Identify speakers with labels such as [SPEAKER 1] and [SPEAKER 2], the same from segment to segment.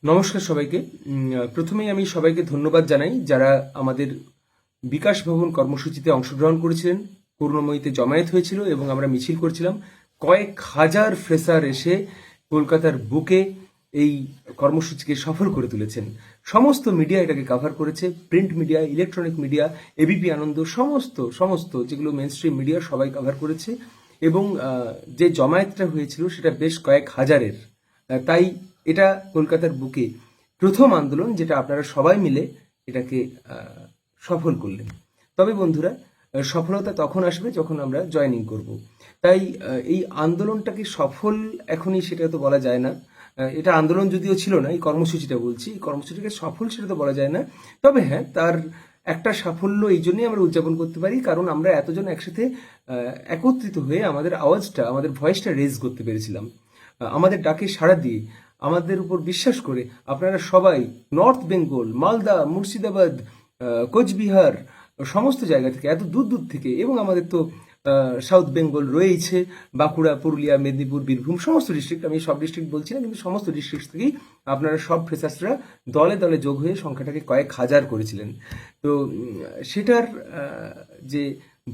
[SPEAKER 1] নমস্কার সবাইকে। প্রথমেই আমি সবাইকে ধন্যবাদ জানাই যারা আমাদের বিকাশ ভবন কর্মসূচিতে অংশগ্রহণ করেছিলেন। করুণাময়ীতে জমায়েত হয়েছিল এবং আমরা মিছিল করছিলাম। কয়েক হাজার ফ্রেশার এসে কলকাতার বুকে এই কর্মসূচিকে সফল করে তুলেছেন। সমস্ত মিডিয়া এটাকে কভার করেছে, print media, electronic media, ABP Ananda, সমস্ত যেগুলো মেন স্ট্রিম মিডিয়া সবাই কভার করেছে। এবং যে জমায়েতটা হয়েছিল সেটা বেশ কয়েক হাজারের। তাই এটা কলকাতার বুকে প্রথম আন্দোলন যেটা আপনারা সবাই মিলে এটাকে সফল করলেন। তবে বন্ধুরা, সফলতা তখন আসবে যখন আমরা জয়েনিং করব। তাই এই আন্দোলনটাকে সফল এখনই সেটা তো বলা যায় না। এটা আন্দোলন যদিও ছিল না, এই কর্মসূচিটা বলছি, এই কর্মসূচিটাকে সফল সেটা তো বলা যায় না। তবে হ্যাঁ, তার একটা সাফল্য এই জন্যই আমরা উদযাপন করতে পারি কারণ আমরা এতজন একসাথে একত্রিত হয়ে আমাদের আওয়াজটা, আমাদের ভয়েসটা রেজ করতে পেরেছিলাম। আমাদের ডাকে সাড়া দিয়ে, আমাদের উপর বিশ্বাস করে আপনারা সবাই নর্থ বেঙ্গল, মালদা, মুর্শিদাবাদ, কোচবিহার, সমস্ত জায়গা থেকে, এত দূর দূর থেকে, এবং আমাদের তো সাউথ বেঙ্গল রয়েছে, বাঁকুড়া, পুরুলিয়া, মেদিনীপুর, বীরভূম, সমস্ত ডিস্ট্রিক্ট, আমি সব ডিস্ট্রিক্ট বলছি না, কিন্তু সমস্ত ডিস্ট্রিক্ট থেকেই আপনারা সব ফ্রেশার্সরা দলে দলে যোগ হয়ে সংখ্যাটাকে কয়েক হাজার করেছিলেন। তো সেটার যে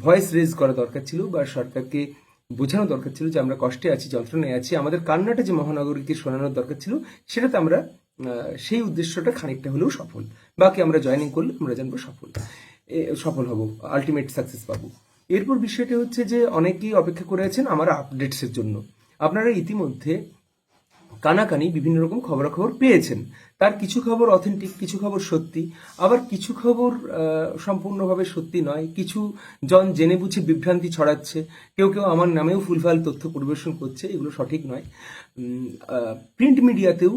[SPEAKER 1] ভয়েস রেজ করা দরকার ছিল বা সরকারকে বোঝানো দরকার ছিল যে আমরা কষ্টে আছি, যন্ত্রণায় আছি, আমাদের কান্নাটা যে মহানগরীকে শোনানোর দরকার ছিল, সেটাতে আমরা সেই উদ্দেশ্যটা খানিকটা হলেও সফল। বাকি আমরা জয়েনিং করলে আমরা জানবো সফল হব, আলটিমেট সাকসেস পাবো। এরপর বিষয়টা হচ্ছে যে অনেকেই অপেক্ষা করে আছেন আমার আপডেটসের জন্য। আপনারা ইতিমধ্যে কানাকানি বিভিন্ন রকম খবরাখবর পেয়েছেন। তার কিছু খবর অথেন্টিক, কিছু খবর সত্যি, আবার কিছু খবর সম্পূর্ণভাবে সত্যি নয়। কিছু জন জেনে বুঝে বিভ্রান্তি ছড়াচ্ছে, কেউ কেউ আমার নামেও ভুলভাল তথ্য পরিবেশন করছে, এগুলো সঠিক নয়। প্রিন্ট মিডিয়াতেও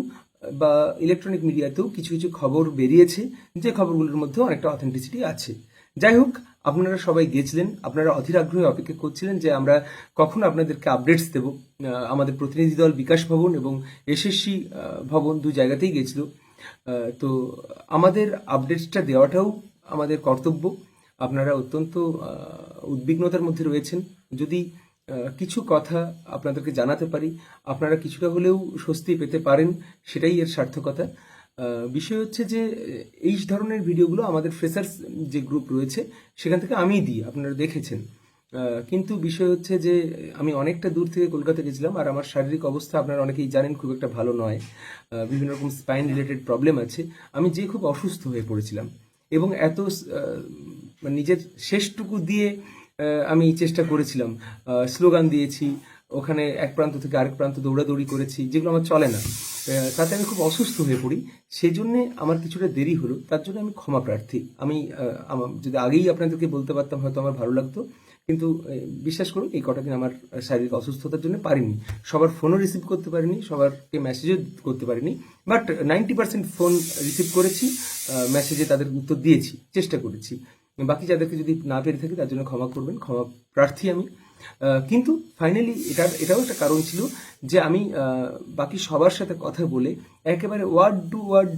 [SPEAKER 1] বা ইলেকট্রনিক মিডিয়াতেও কিছু কিছু খবর বেরিয়েছে, যে খবরগুলোর মধ্যে অনেকটা অথেন্টিসিটি আছে। যাই হোক, আপনারা সবাই গেছিলেন, আপনারা অধীর আগ্রহে অপেক্ষা করছিলেন যে আমরা কখন আপনাদেরকে আপডেটস দেব। আমাদের প্রতিনিধি দল বিকাশ ভবন এবং এসএসসি ভবন দু জায়গাতেই গেছিল। তো আমাদের আপডেটসটা দেওয়াটাও আমাদের কর্তব্য। আপনারা অত্যন্ত উদ্বিগ্নতার মধ্যে রয়েছেন। যদি কিছু কথা আপনাদেরকে জানাতে পারি, আপনারা কিছুটা হলেও স্বস্তি পেতে পারেন, সেটাই এর সার্থকতা। বিষয় হচ্ছে যে এই ধরনের ভিডিওগুলো আমাদের ফ্রেশার্স যে গ্রুপ রয়েছে সেখান থেকে আমি দিই, আপনারা দেখেছেন। কিন্তু বিষয় হচ্ছে যে আমি অনেকটা দূর থেকে কলকাতা গেছিলাম, আর আমার শারীরিক অবস্থা আপনারা অনেকেই জানেন খুব একটা ভালো নয়। বিভিন্ন রকম স্পাইন রিলেটেড প্রবলেম আছে। আমি যে খুব অসুস্থ হয়ে পড়েছিলাম এবং এত মানে নিজের শেষটুকু দিয়ে আমি চেষ্টা করেছিলাম, স্লোগান দিয়েছি, ওখানে এক প্রান্ত থেকে আরেক প্রান্ত দৌড়াদৌড়ি করেছি, যেগুলো আমার চলে না। তাতে আমি খুব অসুস্থ হয়ে পড়ি, সেই জন্যে আমার কিছুটা দেরি হলো, তার জন্য আমি ক্ষমা প্রার্থী। আমি আমার যদি আগেই আপনাদেরকে বলতে পারতাম হয়তো আমার ভালো লাগতো, কিন্তু বিশ্বাস করুন এই কটা দিন আমার শারীরিক অসুস্থতার জন্য পারিনি, সবার ফোনও রিসিভ করতে পারিনি, সবারকে মেসেজও করতে পারিনি, বাট 90% ফোন রিসিভ করেছি, মেসেজে তাদের উত্তর দিয়েছি, চেষ্টা করেছি। বাকি যাদেরকে যদি না পেরে থাকি তার জন্য ক্ষমা করবেন, ক্ষমা প্রার্থী আমি। কিন্তু ফাইনালি এটাও একটা কারণ ছিল যে আমি বাকি সবার সাথে কথা বলে একেবারে ওয়ার্ড টু ওয়ার্ড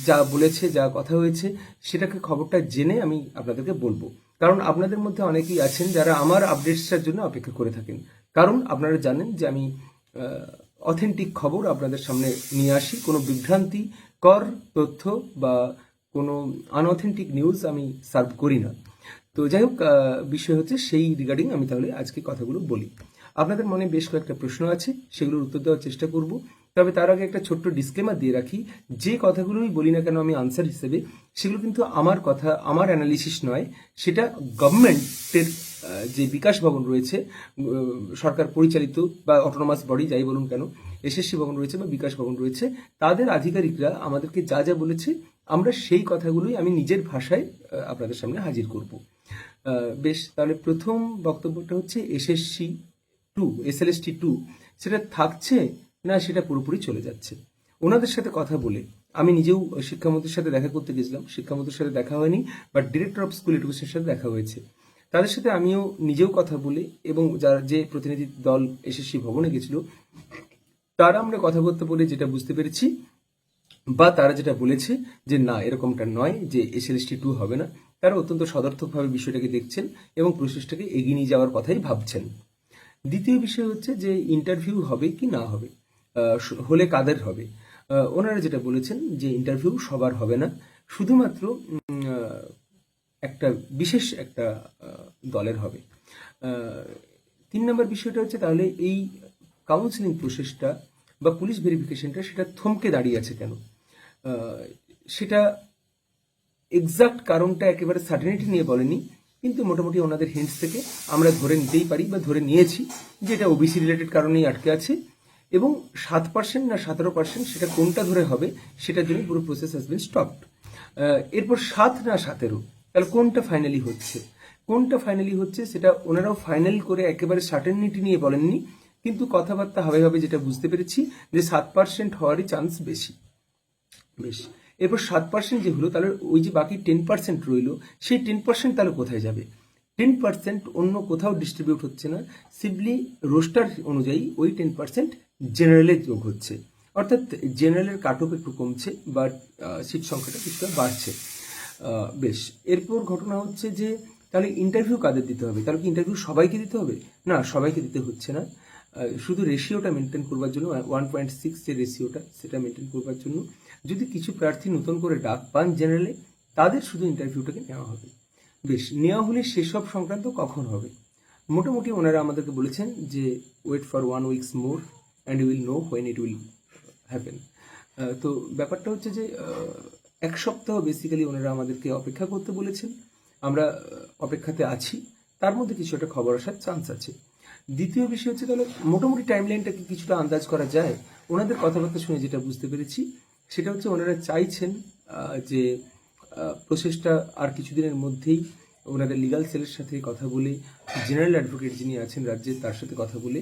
[SPEAKER 1] যা বলেছে, যা কথা হয়েছে, সেটাকে খবরটা জেনে আমি আপনাদেরকে বলবো। কারণ আপনাদের মধ্যে অনেকেই আছেন যারা আমার আপডেটসটার জন্য অপেক্ষা করে থাকেন, কারণ আপনারা জানেন যে আমি অথেন্টিক খবর আপনাদের সামনে নিয়ে আসি, কোনো বিভ্রান্তিকর তথ্য বা কোনো আনঅথেন্টিক নিউজ আমি সার্ভ করি না। তো যাই হোক, বিষয় হচ্ছে সেই রিগার্ডিং আমি তাহলে আজকে কথাগুলো বলি। আপনাদের মনে বেশ কয়েকটা প্রশ্ন আছে, সেগুলোর উত্তর দেওয়ার চেষ্টা করব। তবে তার আগে একটা ছোট্ট ডিসক্লেমার দিয়ে রাখি, যে কথাগুলোই বলি না কেন আমি আনসার হিসেবে, সেগুলো কিন্তু আমার কথা, আমার অ্যানালিসিস নয়, সেটা গভর্নমেন্টের যে বিকাশ ভবন রয়েছে, সরকার পরিচালিত বা অটোনোমাস বডি যাই বলুন কেন, এসএসসি ভবন রয়েছে বা বিকাশ ভবন রয়েছে, তাদের আধিকারিকরা আমাদেরকে যা যা বলেছে আমরা সেই কথাগুলোই আমি নিজের ভাষায় আপনাদের সামনে হাজির করব। বেশ, তাহলে প্রথম বক্তব্যটা হচ্ছে এসএলএসটি 2 সেটা থাকছে না সেটা পুরোপুরি চলে যাচ্ছে। ওনাদের সাথে কথা বলে আমি নিজেও শিক্ষামন্ত্রীর সাথে দেখা করতে গেছিলাম, শিক্ষামন্ত্রীর সাথে দেখা হয়নি, বাট ডিরেক্টর অফ স্কুল এডুকেশনের সাথে দেখা হয়েছে। তাদের সাথে আমিও নিজেও কথা বলে, এবং যারা যে প্রতিনিধি দল এসএসসি ভবনে গেছিল তারা আমরা কথা বলতে বলে যেটা বুঝতে পেরেছি, বা তারা যেটা বলেছে যে না এরকমটা নয় যে এসএলএসটি 2 হবে না, তারা অত্যন্ত সদর্থকভাবে বিষয়টাকে দেখছেন এবং প্রসেসটাকে এগিয়ে নিয়ে যাওয়ার কথাই ভাবছেন। দ্বিতীয় বিষয় হচ্ছে যে ইন্টারভিউ হবে কি না হবে, হলে কাদের হবে। ওনারা যেটা বলেছেন যে ইন্টারভিউ সবার হবে না, শুধুমাত্র একটা বিশেষ একটা দলের হবে। 3 নম্বর বিষয়টা হচ্ছে, তাহলে এই কাউন্সিলিং প্রসেসটা বা পুলিশ ভেরিফিকেশনটা সেটা থমকে দাঁড়িয়ে আছে কেন? সেটা এক্সাক্ট কারণটা একেবারে সার্টেনিটি নিয়ে বলেনি, কিন্তু মোটামুটি ওনাদের হিন্টস থেকে আমরা ধরে নিতেই পারি বা ধরে নিয়েছি যে এটা ওবিসি রিলেটেড কারণেই আটকে আছে, এবং 7% না 17% সেটা কোনটা ধরে হবে সেটার জন্য পুরো প্রসেস হ্যাজ বিন স্টপড। এরপর 7 না 17, তাহলে কোনটা ফাইনালি হচ্ছে? কোনটা ফাইনালি হচ্ছে সেটা ওনারাও ফাইনাল করে একেবারে সার্টেনিটি নিয়ে বলেননি, কিন্তু কথাবার্তা হবে হবে যেটা বুঝতে পেরেছি যে 7% হওয়ারই চান্স বেশি। বেশ, এরপর 7% যে হলো, তাহলে ওই যে বাকি 10% রইলো, সেই 10% তাহলে কোথায় যাবে? 10% অন্য কোথাও ডিস্ট্রিবিউট হচ্ছে না, সিম্পলি রোস্টার অনুযায়ী ওই 10% জেনারেলে যোগ হচ্ছে, অর্থাৎ জেনারেলের কাট অফ একটু কমছে, বাট সিট সংখ্যাটা কিছুটা বাড়ছে। বেশ, এরপর ঘটনা হচ্ছে যে তাহলে ইন্টারভিউ কাদের দিতে হবে? তাহলে কি ইন্টারভিউ সবাইকে দিতে হবে? না, সবাইকে দিতে হচ্ছে না, শুধু রেশিওটা মেনটেন করবার জন্য, 1.6 যে রেশিওটা সেটা মেনটেন করবার জন্য যদি কিছু প্রার্থী নতুন করে ডাক পান জেনারেলে, তাদের শুধু ইন্টারভিউটাকে নেওয়া হবে। বেশ, নেওয়া হলে সেসব সংক্রান্ত কখন হবে? মোটামুটি ওনারা আমাদেরকে বলেছেন যে wait for 1 week more and you will know when it will happen. তো ব্যাপারটা হচ্ছে যে 1 সপ্তাহ বেসিক্যালি ওনারা আমাদেরকে অপেক্ষা করতে বলেছেন, আমরা অপেক্ষাতে আছি, তার মধ্যে কিছু একটা খবর আসার চান্স আছে। দ্বিতীয় বিষয় হচ্ছে, তাহলে মোটামুটি টাইমলাইনটাকে কিছুটা আন্দাজ করা যায়। ওনাদের কথাবার্তা শুনে যেটা বুঝতে পেরেছি সেটা হচ্ছে ওনারা চাইছেন যে প্রসেসটা আর কিছুদিনের মধ্যেই ওনাদের লিগাল সেলের সাথে কথা বলে, জেনারেল অ্যাডভোকেট যিনি আছেন রাজ্যের তার সাথে কথা বলে,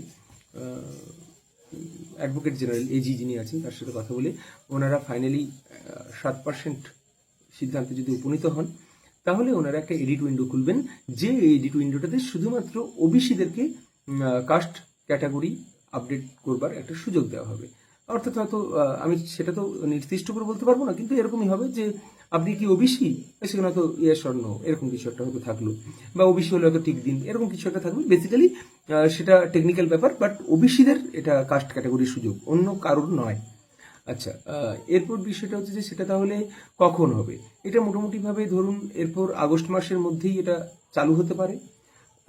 [SPEAKER 1] অ্যাডভোকেট জেনারেল এজি যিনি আছেন তার সাথে কথা বলে ওনারা ফাইনালি 7% সিদ্ধান্তে যদি উপনীত হন, তাহলে ওনারা একটা এডিট উইন্ডো খুলবেন, যে এডিট উইন্ডোটাতে শুধুমাত্র ওবিসিদেরকে কাস্ট ক্যাটাগরি আপডেট করবার একটা সুযোগ দেওয়া হবে। অর্থাৎ হয়তো আমি সেটা তো নির্দিষ্ট করে বলতে পারবো না, কিন্তু এরকমই হবে যে আপনি কি ওবিসি, সেখানে হয়তো ইয়েস অর নো এরকম কিছু একটা হয়তো থাকলো, বা ওবিসি হলে হয়তো ঠিক দিন এরকম কিছু একটা থাকবে। বেসিক্যালি সেটা টেকনিক্যাল ব্যাপার, বাট ওবিসিদের এটা কাস্ট ক্যাটাগরির সুযোগ, অন্য কারোর নয়। আচ্ছা, এরপর বিষয়টা হচ্ছে যে সেটা তাহলে কখন হবে? এটা মোটামুটিভাবে ধরুন এরপর আগস্ট মাসের মধ্যেই এটা চালু হতে পারে,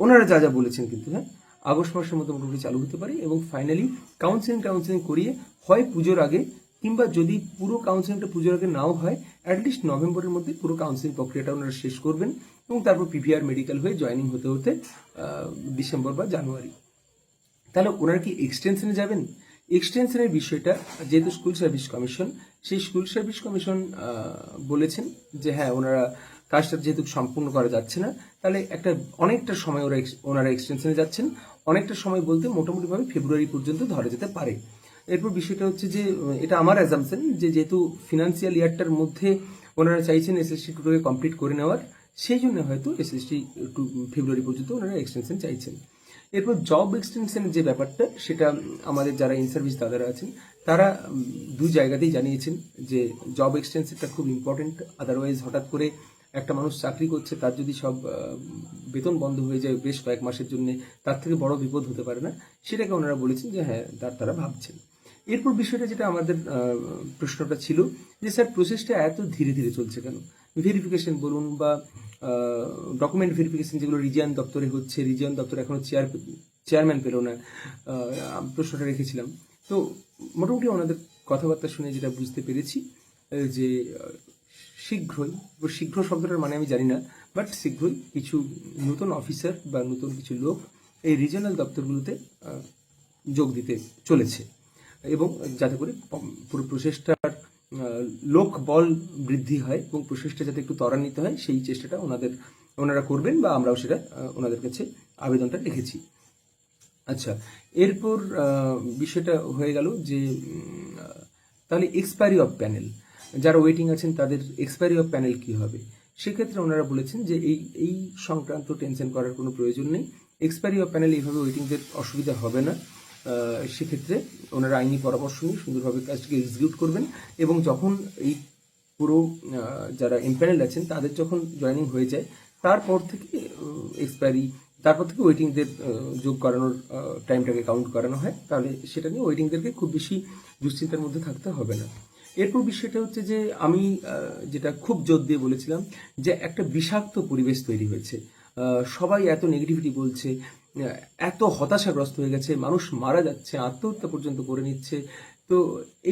[SPEAKER 1] ওনারা যা যা বলেছেন, কিন্তু হ্যাঁ আগস্ট মাসের মধ্যে মোটামুটি চালু হতে পারে, এবং ফাইনালি কাউন্সিলিং করিয়ে হয় পুজোর আগে, কিংবা যদি পুরো কাউন্সিলিংটা পুজোর আগে নাও হয়, অ্যাটলিস্ট নভেম্বরের মধ্যে পুরো কাউন্সিলিং প্রক্রিয়াটা ওনারা শেষ করবেন, এবং তারপর পিভিআর মেডিকেল হয়ে জয়েনিং হতে হতে ডিসেম্বর বা জানুয়ারি। তাহলে ওনারা কি এক্সটেনশনে যাবেন? এক্সটেনশনের বিষয়টা যেহেতু স্কুল সার্ভিস কমিশন, সেই স্কুল সার্ভিস কমিশন বলেছেন যে হ্যাঁ ওনারা কাজটা যেহেতু সম্পূর্ণ করা যাচ্ছে না, তাহলে একটা অনেকটা সময় ওনারা এক্সটেনশনে যাচ্ছেন। অনেকটা সময় বলতে মোটামুটিভাবে ফেব্রুয়ারি পর্যন্ত ধরা যেতে পারে। এরপর বিষয়টা হচ্ছে যে এটা আমার অ্যাজাম্পশন যে যেহেতু ফিনান্সিয়াল ইয়ারটার মধ্যে ওনারা চাইছেন এসএসসি টুকে কমপ্লিট করে নেওয়ার, সেই জন্য হয়তো এসএসসি টু ফেব্রুয়ারি পর্যন্ত ওনারা এক্সটেনশন চাইছেন। এরপর জব এক্সটেনশনের যে ব্যাপারটা, সেটা আমাদের যারা ইন সার্ভিস দাদারা আছেন তারা দুই জায়গাতেই জানিয়েছেন যে জব এক্সটেনশনটা খুব ইম্পর্টেন্ট। আদারওয়াইজ হঠাৎ করে একটা মানুষ চাকরি করছে, তার যদি সব বেতন বন্ধ হয়ে যায় বেশ কয়েক মাসের জন্য, তার থেকে বড় বিপদ হতে পারে না, সেটাকে ওনারা বলেছেন যে হ্যাঁ তারা ভাবছেন। এরপর বিষয়টা যেটা আমাদের প্রশ্নটা ছিল যে স্যার প্রসেসটা এত ধীরে ধীরে চলছে কেন? ভেরিফিকেশন বলুন বা ডকুমেন্ট ভেরিফিকেশন যেগুলো রিজিয়ন দপ্তরে হচ্ছে, রিজিয়ন দপ্তর এখনো চেয়ারম্যান পেল না, প্রশ্নটা রেখেছিলাম। তো মোটামুটি ওনাদের কথাবার্তা শুনে যেটা বুঝতে পেরেছি যে শীঘ্রই, শীঘ্র শব্দটার মানে আমি জানি না, বাট শীঘ্রই কিছু নতুন অফিসার বা নতুন কিছু লোক এই রিজিয়নাল দপ্তরগুলোতে যোগ দিতে চলেছে, এবং যাতে করে পুরো প্রচেষ্টার লোক বল বৃদ্ধি হয় এবং প্রচেষ্টা যাতে একটু ত্বরান্বিত হয়, সেই চেষ্টাটা ওনারা করবেন, বা আমরাও সেটা ওনাদের কাছে আবেদনটা রেখেছি। আচ্ছা, এরপর বিষয়টা হয়ে গেল যে তাহলে এক্সপায়ারি অফ প্যানেল, যারা ওয়েটিং আছেন তাদের এক্সপায়ারি অফ প্যানেল কি হবে? সেক্ষেত্রে ওনারা বলেছেন যে এই সংক্রান্ত টেনশন করার কোনো প্রয়োজন নেই, এক্সপায়ারি অফ প্যানেল এইভাবে ওয়েটিংদের অসুবিধা হবে না। সেক্ষেত্রে ওনারা আইনি পরামর্শ নিয়ে সুন্দরভাবে কাজটাকে এক্সিকিউট করবেন, এবং যখন এই পুরো যারা এমপ্যানেল আছেন তাদের যখন জয়েনিং হয়ে যায়, তারপর থেকে ওয়েটিংদের যোগ করানোর টাইমটাকে কাউন্ট করানো হয়, তাহলে সেটা নিয়ে ওয়েটিংদেরকে খুব বেশি দুশ্চিন্তার মধ্যে থাকতে হবে না। এরপর বিষয়টা হচ্ছে যে আমি যেটা খুব জোর দিয়ে বলেছিলাম যে একটা বিষাক্ত পরিবেশ তৈরি হয়েছে। সবাই এত নেগেটিভিটি বলছে, এত হতাশাগ্রস্ত হয়ে গেছে, মানুষ মারা যাচ্ছে, আত্মহত্যা পর্যন্ত করে নিচ্ছে। তো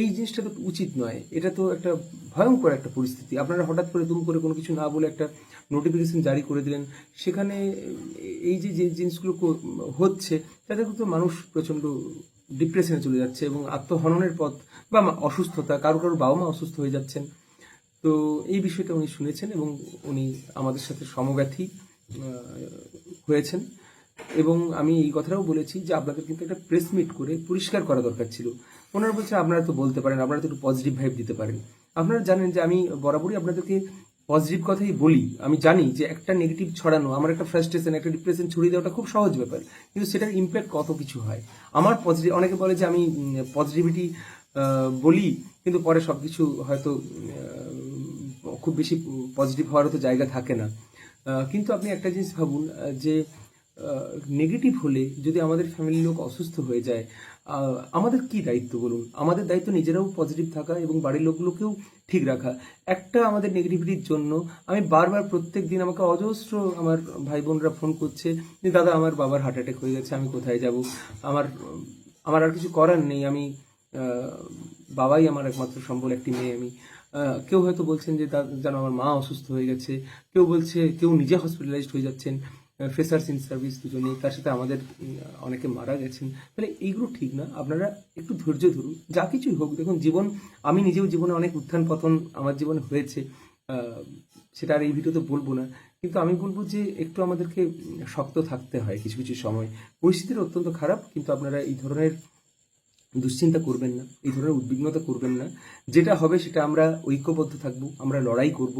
[SPEAKER 1] এই জিনিসটা তো উচিত নয়, এটা তো একটা ভয়ঙ্কর একটা পরিস্থিতি। আপনারা হঠাৎ করে দুম করে কোনো কিছু না বলে একটা নোটিফিকেশন জারি করে দিলেন, সেখানে এই যে যে জিনিসগুলো হচ্ছে তাতে কিন্তু মানুষ প্রচণ্ড ডিপ্রেশনে চলে যাচ্ছে এবং আত্মহননের পথ বা অসুস্থতা, কারো কারো বাবা মা অসুস্থ হয়ে যাচ্ছেন। তো এই বিষয়টা উনি শুনেছেন এবং উনি আমাদের সাথে সমব্যথী হয়েছেন। এবং আমি এই কথাটাও বলেছি যে আপনাদের কিন্তু একটা প্রেস মিট করে পরিষ্কার করা দরকার ছিল। ওনারা বলছে আপনারা তো বলতে পারেন, আপনারা তো একটু পজিটিভ ভাইব দিতে পারেন। আপনারা জানেন যে আমি বরাবরই আপনাদেরকে পজিটিভ কথাই বলি। আমি জানি যে একটা নেগেটিভ ছড়ানো, আমার একটা ফ্রাস্ট্রেশন, একটা ডিপ্রেশন ছড়িয়ে দেওয়াটা খুব সহজ ব্যাপার, কিন্তু সেটার ইম্প্যাক্ট কত কিছু হয়। আমার পজিটিভ, অনেকে বলে যে আমি পজিটিভিটি বলি কিন্তু পরে সব কিছু হয়তো খুব বেশি পজিটিভ হওয়ারও তো জায়গা থাকে না। কিন্তু আপনি একটা জিনিস ভাবুন, যে নেগেটিভ হলে যদি আমাদের ফ্যামিলির লোক অসুস্থ হয়ে যায়, আমাদের কি দায়িত্ব বলুন? আমাদের দায়িত্ব নিজেরাও পজিটিভ থাকা এবং বাড়ির লোকগুলোকেও ঠিক রাখা। একটা আমাদের নেগেটিভিটির জন্য আমি বারবার প্রত্যেক দিন আমাকে অজস্র আমার ভাই বোনরা ফোন করছে যে দাদা আমার বাবার হার্ট অ্যাটাক হয়ে গেছে, আমি কোথায় যাব? আমার আমার আর কিছু করার নেই, আমি বাবাই আমার একমাত্র সম্বল, একটি মেয়ে আমি। কেউ হয়তো বলছেন যে যেন আমার মা অসুস্থ হয়ে গেছে, কেউ বলছে, কেউ নিজে হসপিটালাইজড হয়ে যাচ্ছেন, ফ্রেশার্স ইন সার্ভিস দুজনেই, তার সাথে আমাদের অনেকে মারা গেছেন। তাহলে এইগুলো ঠিক না, আপনারা একটু ধৈর্য ধরুন, যা কিছুই হোক। দেখুন জীবন, আমি নিজেও জীবনে অনেক উত্থান পতন আমার জীবনে হয়েছে, সেটা আর এই ভিডিওতে বলবো না, কিন্তু আমি বলবো যে একটু আমাদেরকে শক্ত থাকতে হয় কিছু কিছু সময়। পরিস্থিতির অত্যন্ত খারাপ, কিন্তু আপনারা এই ধরনের দুশ্চিন্তা করবেন না, এই ধরনের উদ্বিগ্নতা করবেন না। যেটা হবে সেটা আমরা ঐক্যবদ্ধ থাকবো, আমরা লড়াই করব,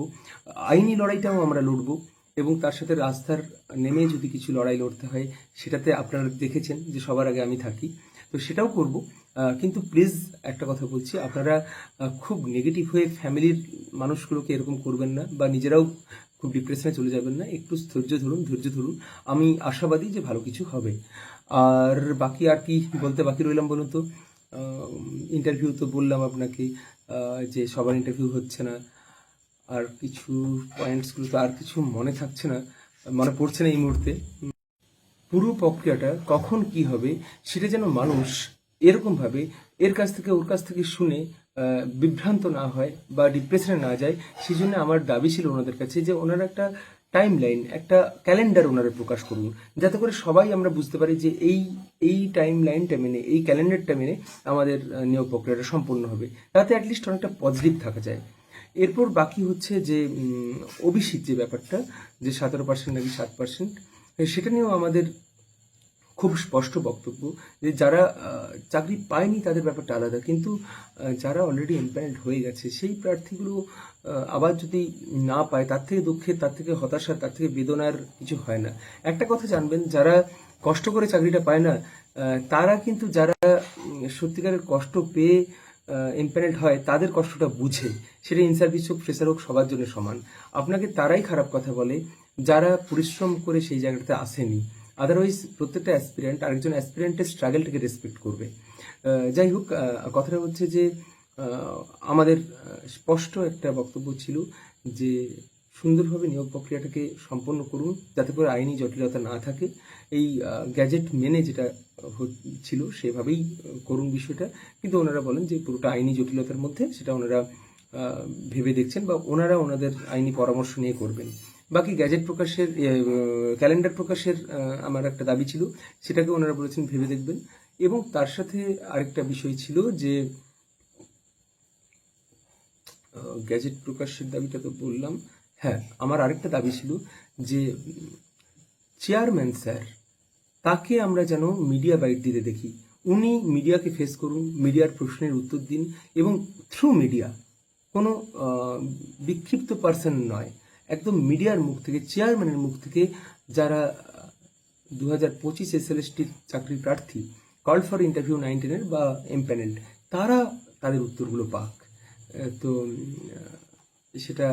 [SPEAKER 1] আইনি লড়াইটাও আমরা লড়বো, এবং তার সাথে রাস্তার নেমে যদি কিছু লড়াই লড়তে হয় সেটাতে আপনারা দেখেছেন যে সবার আগে আমি থাকি, তো সেটাও করব। কিন্তু প্লিজ একটা কথা বলছি, আপনারা খুব নেগেটিভ হয়ে ফ্যামিলির মানুষগুলোকে এরকম করবেন না, বা নিজেরাও খুব ডিপ্রেশনে চলে যাবেন না। একটু ধৈর্য ধরুন। আমি আশাবাদী যে ভালো কিছু হবে। আর বাকি আর কি বলতে বাকি রইলাম বলুন তো? ইন্টারভিউ তো বললাম আপনাকে, যে সবার ইন্টারভিউ হচ্ছে না। আর কিছু পয়েন্টসগুলো তো আর কিছু মনে থাকছে না, মনে পড়ছে না এই মুহূর্তে। পুরো প্রক্রিয়াটা কখন কি হবে সেটা যেন মানুষ এরকমভাবে এর কাছ থেকে ওর কাছ থেকে শুনে বিভ্রান্ত না হয় বা ডিপ্রেশনে না যায়। সেই জন্য আমার দাবি ছিল ওনাদের কাছে যে ওনারা একটা টাইম লাইন, একটা ক্যালেন্ডার ওনারা প্রকাশ করুন, যাতে করে সবাই আমরা বুঝতে পারি যে এই এই টাইম লাইনটা মেনে, এই ক্যালেন্ডারটা মেনে আমাদের নিয়োগ প্রক্রিয়াটা সম্পূর্ণ হবে। তাতে অ্যাটলিস্ট অনেকটা পজিটিভ থাকা যায়। এরপর বাকি হচ্ছে যে ওবিসির যে ব্যাপারটা, যে 17% নাকি 7%, সেটা নিয়েও আমাদের খুব স্পষ্ট বক্তব্য যে যারা চাকরি পায়নি তাদের ব্যাপারটা আলাদা, কিন্তু যারা অলরেডি এমপ্যানেলড হয়ে গেছে সেই প্রার্থীগুলো আবার যদি না পায়, তার থেকে দুঃখের, তার থেকে হতাশার, তার থেকে বেদনার কিছু হয় না। একটা কথা জানবেন, যারা কষ্ট করে চাকরিটা পায় না, তারা কিন্তু যারা সত্যিকারের কষ্ট পেয়ে এমপ্যানেলড হয় তাদের কষ্টটা বুঝে। সেটা ইন সার্ভিস হোক, ফ্রেশার হোক, সবার জন্য সমান। আপনাকে তারাই খারাপ কথা বলে যারা পরিশ্রম করে সেই জায়গাটাতে আসেনি। আদারওয়াইজ প্রত্যেকটা অ্যাসপিরেন্ট আরেকজন অ্যাসপিরেন্টের স্ট্রাগলটাকে রেসপেক্ট করবে। যাই হোক, কথাটা হচ্ছে যে আমাদের স্পষ্ট একটা বক্তব্য ছিল যে সুন্দরভাবে নিয়োগ প্রক্রিয়াটাকে সম্পন্ন করুন, যাতে করে আইনি জটিলতা না থাকে। এই গ্যাজেট মেনে যেটা ছিল সেভাবেই করুন বিষয়টা, কিন্তু ওনারা বলেন যে পুরোটা আইনি জটিলতার মধ্যে, সেটা ওনারা ভেবে দেখছেন বা ওনারা ওনাদের আইনি পরামর্শ নিয়ে করবেন। বাকি গ্যাজেট প্রকাশের, ক্যালেন্ডার প্রকাশের আমার একটা দাবি ছিল, সেটাকে ওনারা বলেছেন ভেবে দেখবেন। এবং তার সাথে আরেকটা বিষয় ছিল যে গ্যাজেট প্রকাশের দাবিটা তো বললাম। হ্যাঁ, আমার আরেকটা দাবি ছিল যে চেয়ারম্যান স্যার, তাকে আমরা যেন মিডিয়া বাইট দিতে দেখি। উনি মিডিয়াকে ফেস করুন, মিডিয়ার প্রশ্নের উত্তর দিন, এবং থ্রু মিডিয়া, কোনো বিক্ষিপ্ত পার্সন নয়, একদম মিডিয়ার মুখ থেকে, চেয়ারম্যানের মুখ থেকে, যারা 2025 এসএলএসটির চাকরির প্রার্থী, কল ফর ইন্টারভিউ 9-10 বা এমপ্যানেলড, তারা তাদের উত্তরগুলো পাক। তো সেটা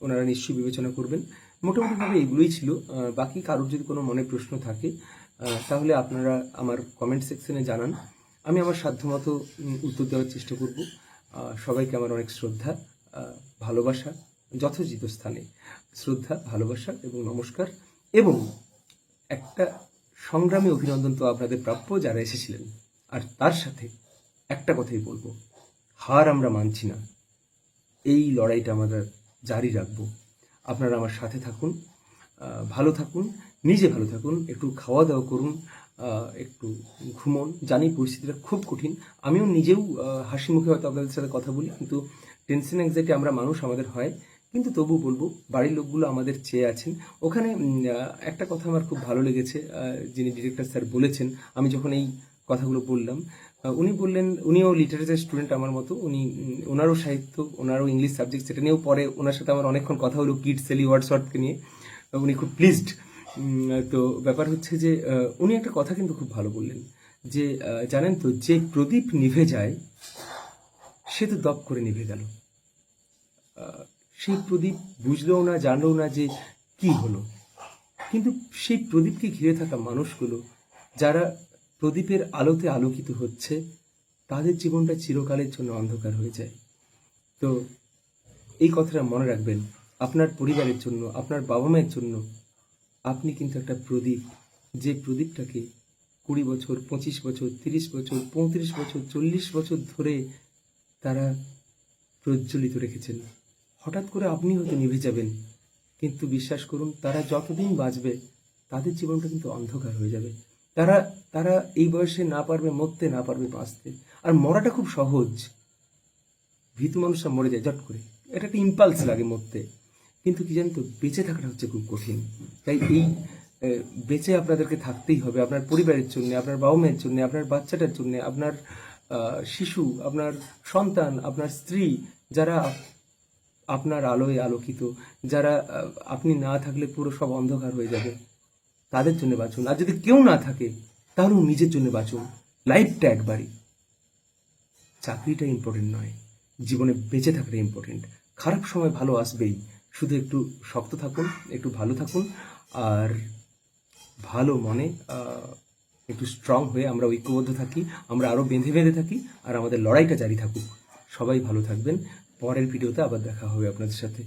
[SPEAKER 1] ওনারা নিশ্চয়ই বিবেচনা করবেন। মোটামুটিভাবে এগুলোই ছিল। বাকি কারোর যদি কোনো মনে প্রশ্ন থাকে তাহলে আপনারা আমার কমেন্ট সেকশনে জানান, আমি আমার সাধ্যমতো উত্তর দেওয়ার চেষ্টা করব। সবাইকে আমার অনেক শ্রদ্ধা, ভালোবাসা, যথোচিত স্থানে শ্রদ্ধা, ভালোবাসা এবং নমস্কার। এবং একটা সংগ্রামী অভিনন্দন তো আপনাদের প্রাপ্য যারা এসেছিলেন। আর তার সাথে একটা কথাই বলবো, হার আমরা মানছি না, এই লড়াইটা আমরা জারি রাখবো। আপনারা আমার সাথে থাকুন, ভালো থাকুন, নিজে ভালো থাকুন, একটু খাওয়া দাওয়া করুন, একটু ঘুমন। জানি পরিস্থিতিটা খুব কঠিন, আমিও নিজেও হাসি মুখে হয়তো আপনাদের সাথে কথা বলি, কিন্তু টেনশন অ্যাংজাইটি আমরা মানুষ, আমাদের হয়। কিন্তু তবু বলবো, বাড়ির লোকগুলো আমাদের চেয়ে আছেন। ওখানে একটা কথা আমার খুব ভালো লেগেছে, যিনি ডিরেক্টর স্যার বলেছেন, আমি যখন এই কথাগুলো বললাম, উনি বললেন, উনিও লিটারেচার স্টুডেন্ট আমার মতো, উনি ওনারও সাহিত্য, ওনারও ইংলিশ সাবজেক্ট, সেটা নিয়েও পরে ওনার সাথে আমার অনেকক্ষণ কথা হলো কিড সেলি ওয়ার্ডসওয়ার্থকে নিয়ে। উনি খুব প্লিজড। তো ব্যাপার হচ্ছে যে উনি একটা কথা কিন্তু খুব ভালো বললেন, যে জানেন তো, যে প্রদীপ নিভে যায় সে তো দপ করে নিভে গেল। সেই প্রদীপ বুঝলেও না, জানলেও না যে কি হলো, কিন্তু সেই প্রদীপকে ঘিরে থাকা মানুষগুলো যারা প্রদীপের আলোতে আলোকিত হচ্ছে, তাদের জীবনটা চিরকালের জন্য অন্ধকার হয়ে যায়। তো এই কথাটা মনে রাখবেন, আপনার পরিবারের জন্য, আপনার বাবা মায়ের জন্য আপনি কিন্তু একটা প্রদীপ, যে প্রদীপটাকে 20 বছর, 25 বছর, 30 বছর, 35 বছর, 40 বছর ধরে তারা প্রজ্বলিত রেখেছেন। হঠাৎ করে আপনি হয়তো নিভে যাবেন, কিন্তু বিশ্বাস করুন, তারা যতদিন বাঁচবে তাদের জীবনটা কিন্তু অন্ধকার হয়ে যাবে। তারা তারা এই বয়সে না পারবে মরতে, না পারবে বাঁচতে। আর মরাটা খুব সহজ, ভীতু মানুষরা মরে যায় জট করে, এটা একটা ইম্পালস লাগে মরতে। কিন্তু কি জানেন তো, বেঁচে থাকাটা হচ্ছে খুব কঠিন। তাই এই বেঁচে আপনাদেরকে থাকতেই হবে, আপনার পরিবারের জন্য, আপনার বাবা মায়ের জন্য, আপনার বাচ্চাটার জন্য, আপনার শিশু, আপনার সন্তান, আপনার স্ত্রী, যারা আপনার আলোয় আলোকিত, যারা আপনি না থাকলে পুরো সব অন্ধকার হয়ে যাবে, তাদের জন্য বাঁচুন। আর যদি কেউ না থাকে, তাহলেও নিজের জন্য বাঁচুন। লাইফটা একবারই, চাকরিটা ইম্পর্টেন্ট নয়, জীবনে বেঁচে থাকাটা ইম্পর্টেন্ট। খারাপ সময় ভালো আসবেই, শুধু একটু শক্ত থাকুন, একটু ভালো থাকুন, আর ভালো মনে একটু স্ট্রং হয়ে আমরা ঐক্যবদ্ধ থাকি, আমরা আরও বেঁধে বেঁধে থাকি, আর আমাদের লড়াইটা জারি থাকুক। সবাই ভালো থাকবেন। পরের ভিডিওতে আবার দেখা হবে আপনাদের সাথে।